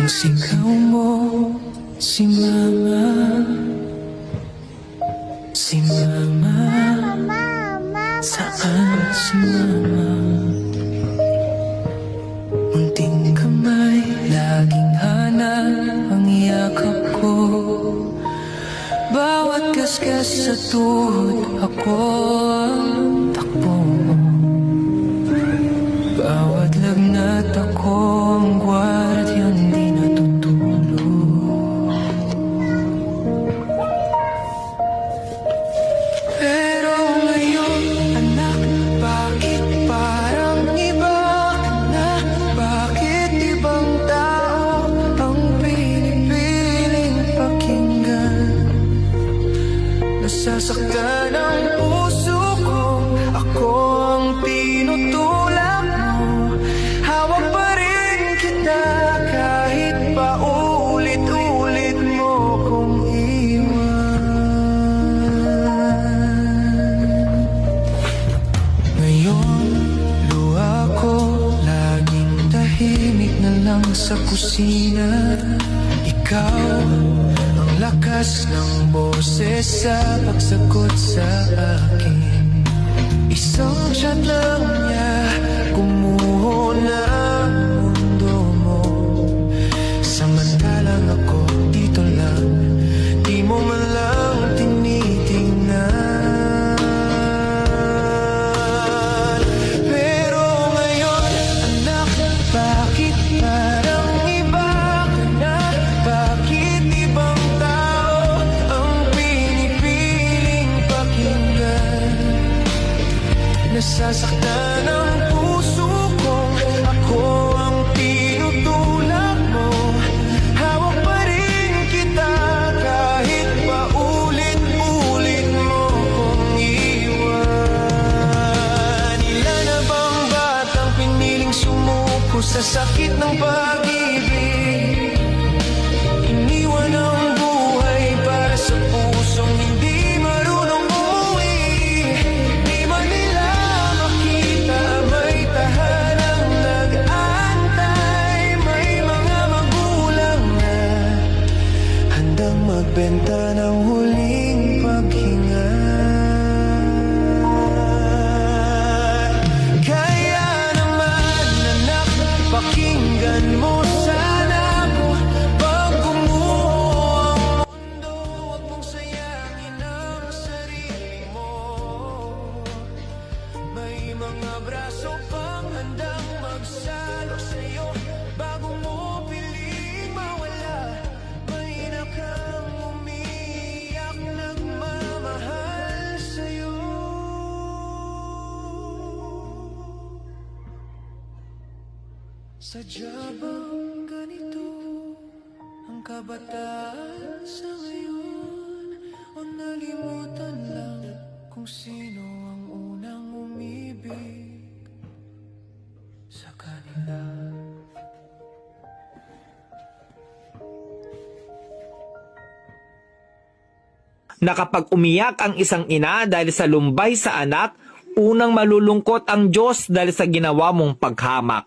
sigaw mo, si mama, si mama, saan si mama? Munting kamay, laging hanap ang yakap ko. Bawat kaskas sa tuhod, ako ang takbo mo. Bawat lagnat, ako ang gwardyang di natutulog. Pero ngayon, anak, bakit parang iba ka na? Bakit ibang tao ang pinipiling pakinggan? Nasasaktan ang puso ko, ako ang tinutulak mo. Hawak pa rin kita kahit pa ulit-ulit mo kong iwan. Ngayon, luha ko laging tahimik na lang sa kusina. Ikaw ang lakas ng boses sa pagsagot sa akin. Isang chat lang niya, kumuho na ang mundo mo. Samantalang ako dito lang, di mo man lang tinitingnan. Pero ngayon, anak, bakit parang iba ka na? Bakit ibang tao ang pinipiling pakinggan? Nasasaktan ang puso ko, ako ang tinutulak mo. Hawak pa rin kita kahit pa ulit-ulit mo kong iwan. Ilan na bang batang piniling sumuko sa sakit ng pag-ibig? Iniwan ang buhay para sa pusong hindi marunong umuwi. Di man nila makita, may tahanang nag-aantay. May mga magulang na handang magbenta ng huling paghinga. Kaya naman, anak, pakinggan mo sana ako. Pag gumuho ang mundo, huwag mong sayangin ang sarili mo. May mga braso pang handang magsalo sa'yo bago mo piling mawala. May nakang umiyak, nagmamahal sa'yo. Sadya bang ganito ang kabataan sa ngayon? O nalimutan lang kung sino ang unang umibig sa kanila? Na kapag umiyak ang isang ina dahil sa lumbay sa anak, unang malulungkot ang Diyos dahil sa ginawa mong paghamak.